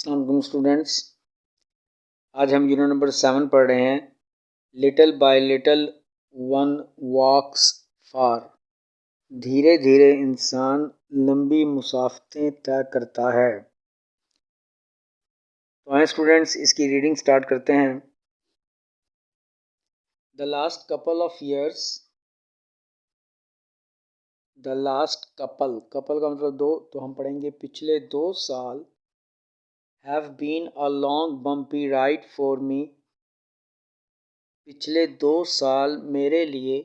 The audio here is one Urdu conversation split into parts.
السلام علیکم اسٹوڈینٹس، آج ہم یونٹ نمبر 7 پڑھ رہے ہیں little by little one walks for. دھیرے دھیرے انسان لمبی مسافتیں طے کرتا ہے۔ تو آئیں اسٹوڈینٹس اس کی ریڈنگ سٹارٹ کرتے ہیں۔ The last couple of years, the last couple کا مطلب دو، تو ہم پڑھیں گے پچھلے 2 سال have been a long bumpy ride for me۔ پچھلے 2 سال میرے لیے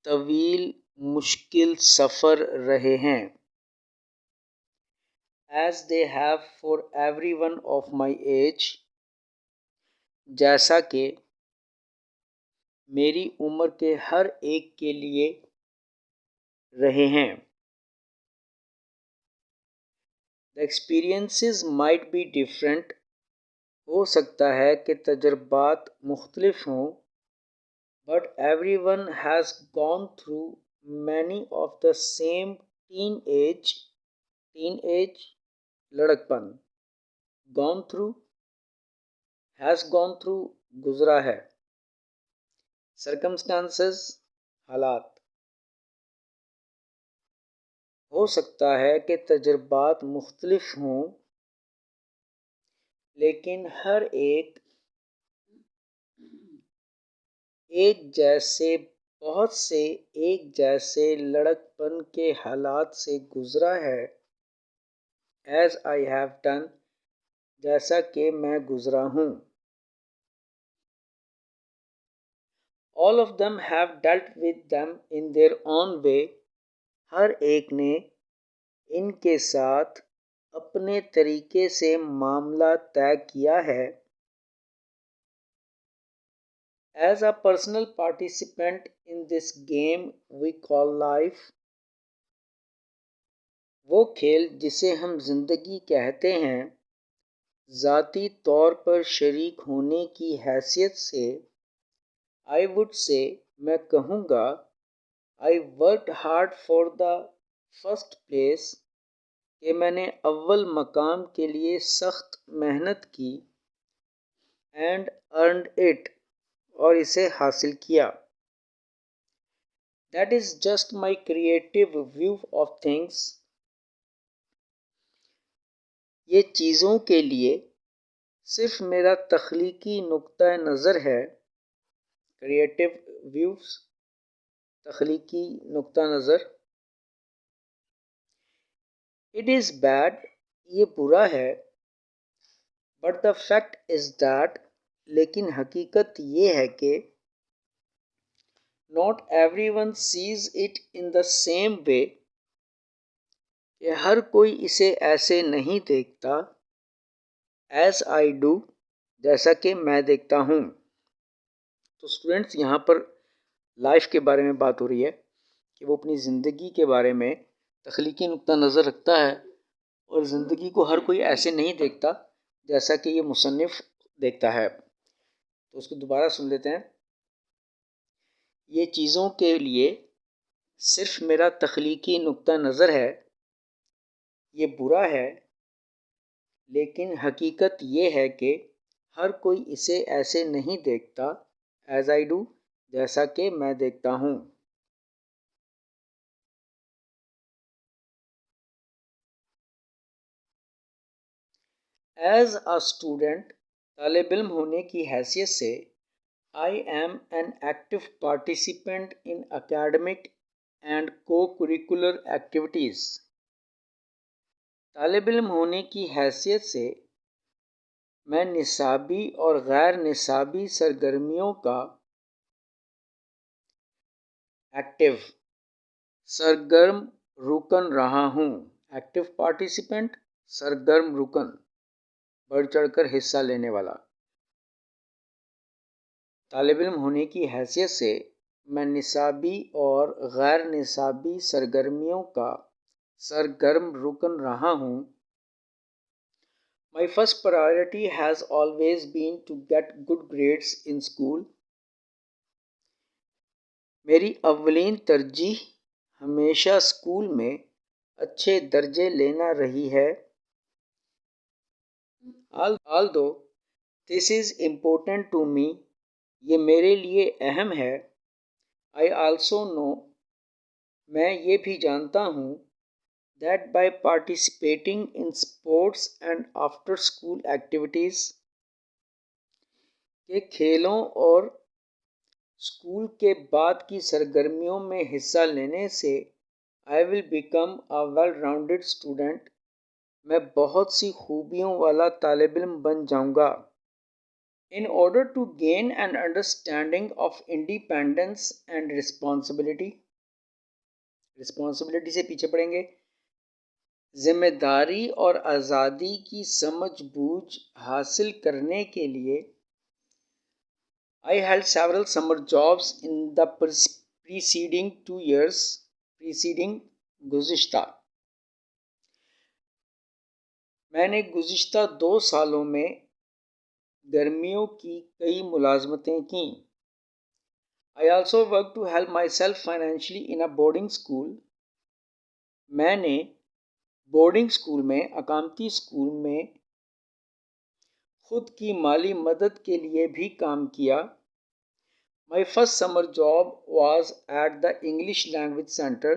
طویل مشکل سفر رہے ہیں۔ as they have for everyone of my age، جیسا کہ میری عمر کے ہر ایک کے لیے رہے ہیں۔ The experiences might be different، ہو سکتا ہے کہ تجربات مختلف ہوں۔ But everyone has gone through many of the same teenage لڑکپن، gone through has gone through گزرا ہے، circumstances حالات۔ ہو سکتا ہے کہ تجربات مختلف ہوں، لیکن ہر ایک جیسے بہت سے ایک جیسے لڑکپن کے حالات سے گزرا ہے۔ as I have done، جیسا کہ میں گزرا ہوں۔ all of them have dealt with them in their own way، ہر ایک نے ان کے ساتھ اپنے طریقے سے معاملہ طے کیا ہے۔ as a personal participant in this game we call life، وہ کھیل جسے ہم زندگی کہتے ہیں، ذاتی طور پر شریک ہونے کی حیثیت سے I would say، میں کہوں گا I worked hard for the first place، کہ میں نے اول مقام کے لیے سخت محنت کی and earned it، اور اسے حاصل کیا۔ that is just my creative view of things، یہ چیزوں کے لیے صرف میرا تخلیقی نقطہ نظر ہے۔ کریٹو ویوز، تخلیقی نقطہ نظر۔ It is bad، یہ برا ہے۔ But the fact is that، لیکن حقیقت یہ ہے کہ not everyone sees it in the same way، کہ ہر کوئی اسے ایسے نہیں دیکھتا as I do، جیسا کہ میں دیکھتا ہوں۔ تو اسٹوڈنٹس یہاں پر لائف کے بارے میں بات ہو رہی ہے کہ وہ اپنی زندگی کے بارے میں تخلیقی نقطہ نظر رکھتا ہے، اور زندگی کو ہر کوئی ایسے نہیں دیکھتا جیسا کہ یہ مصنف دیکھتا ہے۔ تو اس کو دوبارہ سن لیتے ہیں۔ یہ چیزوں کے لیے صرف میرا تخلیقی نقطہ نظر ہے، یہ برا ہے، لیکن حقیقت یہ ہے کہ ہر کوئی اسے ایسے نہیں دیکھتا as I do، جیسا کہ میں دیکھتا ہوں۔ as a student، طالب علم ہونے کی حیثیت سے I am an active participant in academic and co-curricular activities۔ طالب علم ہونے کی حیثیت سے میں نصابی اور غیر نصابی سرگرمیوں کا ایکٹیو سرگرم رکن رہا ہوں۔ ایکٹیو پارٹیسپینٹ، سرگرم رکن، بڑھ چڑھ کر حصہ لینے والا۔ طالب علم ہونے کی حیثیت سے میں نصابی اور غیر نصابی سرگرمیوں کا سرگرم رکن رہا ہوں۔ My first priority has always been to get good grades in school۔ میری اولین ترجیح ہمیشہ اسکول میں اچھے درجے لینا رہی ہے۔ although this is important to me, یہ میرے لیے اہم ہے. I also know, میں یہ بھی جانتا ہوں, that by participating in sports and after school activities, کہ کھیلوں اور اسکول کے بعد کی سرگرمیوں میں حصہ لینے سے I will become a well-rounded student, میں بہت سی خوبیوں والا طالب علم بن جاؤں گا. In order to gain an understanding of independence and responsibility, responsibility سے پیچھے پڑھیں گے, ذمہ داری اور آزادی کی سمجھ بوجھ حاصل کرنے کے لیے I held several summer jobs in the preceding 2 years, گزشتہ. میں نے گزشتہ 2 سالوں میں گرمیوں کی کئی ملازمتیں کیں. I also worked to help myself financially in a boarding school. میں نے بورڈنگ اسکول میں, اقامتی اسکول میں خود کی مالی مدد کے لیے بھی کام کیا. My first summer job was at the English Language Center.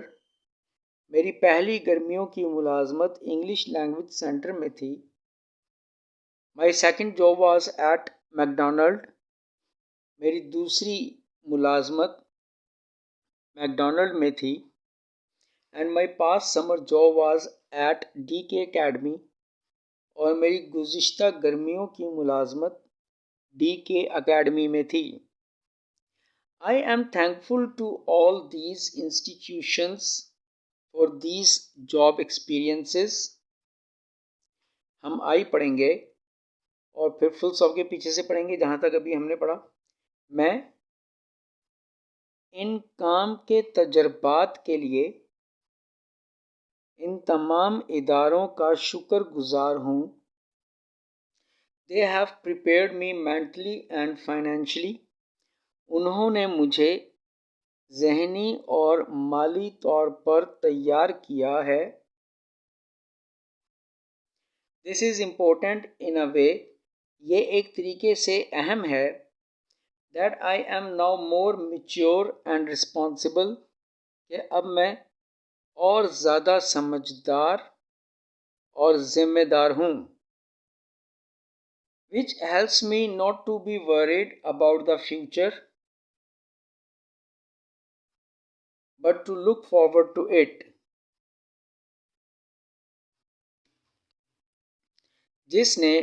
میری پہلی گرمیوں کی ملازمت انگلش لینگویج سینٹر میں تھی. My second job was at McDonald. میری دوسری ملازمت میکڈونلڈ میں تھی. And my past summer job was at DK Academy. اور میری گزشتہ گرمیوں کی ملازمت DK اکیڈمی میں تھی. I am thankful to all these institutions for these job experiences. ہم آئی پڑھیں گے اور پھر فل اسٹاپ کے پیچھے سے پڑھیں گے جہاں تک ابھی ہم نے پڑھا. میں ان کام کے تجربات کے لیے ان تمام اداروں کا شکر گزار ہوں. They have prepared me mentally and financially. انہوں نے مجھے ذہنی اور مالی طور پر تیار کیا ہے. This is important in a way, یہ ایک طریقے سے اہم ہے, that I am now more mature and responsible, کہ اب میں اور زیادہ سمجھدار اور ذمہ دار ہوں. Which helps me not to be worried about the future, but to look forward to it. جس نے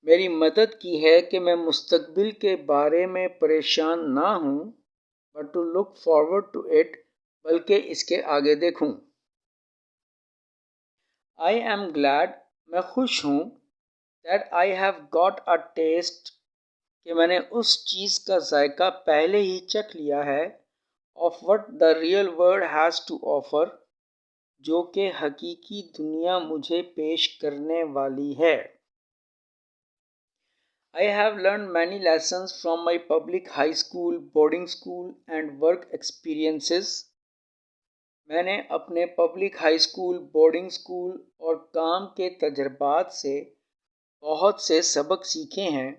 میری مدد کی ہے کہ میں مستقبل کے بارے میں پریشان نہ ہوں, but to look forward to it, بلکہ اس کے آگے دیکھوں. I am glad, میں خوش ہوں, that I have got a taste, کہ میں نے اس چیز کا ذائقہ پہلے ہی چکھ لیا ہے, of what the real world has to offer, جو کہ حقیقی دنیا مجھے پیش کرنے والی ہے. I have learned many lessons from my public high school, boarding school and work experiences. میں نے اپنے public high school, boarding school اور کام کے تجربات سے بہت سے سبق سیکھے ہیں.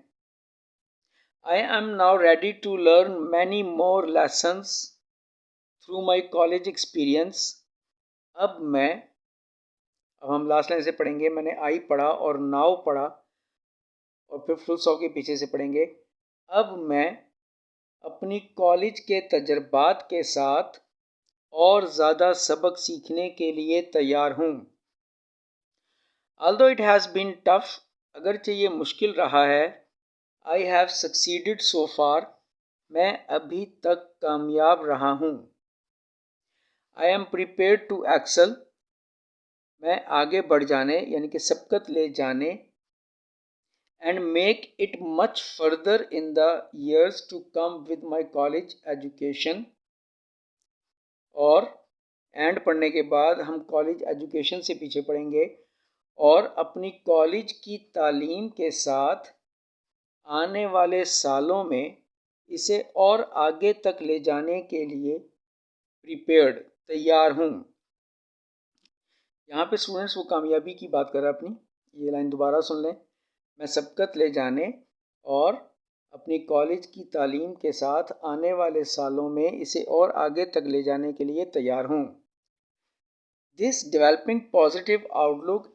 I am now ready to learn many more lessons through my college experience. اب ہم لاسٹ لائن سے پڑھیں گے. میں نے آئی پڑھا اور ناؤ پڑھا اور پھر فل اسٹاپ کے پیچھے سے پڑھیں گے. اب میں اپنی کالج کے تجربات کے ساتھ اور زیادہ سبق سیکھنے کے لیے تیار ہوں. Although it has been tough, اگرچہ یہ مشکل رہا ہے, I have succeeded so far, میں ابھی تک کامیاب رہا ہوں. I am prepared to excel, میں آگے بڑھ جانے یعنی کہ سبقت لے جانے, and make it much further in the years to come with my college education. اور اینڈ پڑھنے کے بعد ہم کالج ایجوکیشن سے پیچھے پڑھیں گے اور اپنی کالج کی تعلیم کے ساتھ آنے والے سالوں میں اسے اور آگے تک لے جانے کے لیے تیار ہوں. یہاں پہ اسٹوڈنٹس وہ کامیابی کی بات کر رہا ہے اپنی, یہ لائن دوبارہ سن لیں. میں سبقت لے جانے اور اپنی کالج کی تعلیم کے ساتھ آنے والے سالوں میں اسے اور آگے تک لے جانے کے لیے تیار ہوں. دس ڈیولپنگ پازیٹیو آؤٹ لک،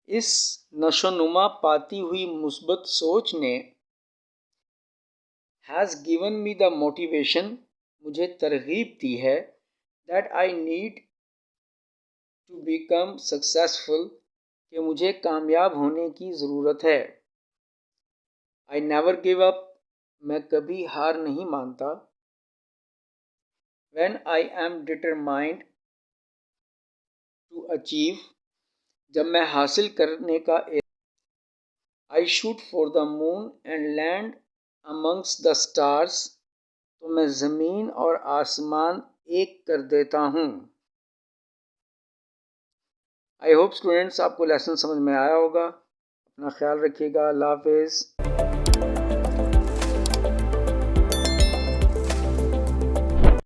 اس نشو نما پاتی ہوئی مثبت سوچ نے has given me the motivation، مجھے ترغیب دی ہے، that I need to become successful، کہ مجھے کامیاب ہونے کی ضرورت ہے. I never give up، میں کبھی ہار نہیں مانتا. When I am determined to achieve، جب میں حاصل کرنے کا I shoot for the moon and land amongst the stars، تو میں زمین اور آسمان ایک کر دیتا ہوں. I hope students آپ کو لیسن سمجھ میں آیا ہوگا. اپنا خیال رکھیے گا. اللہ حافظ.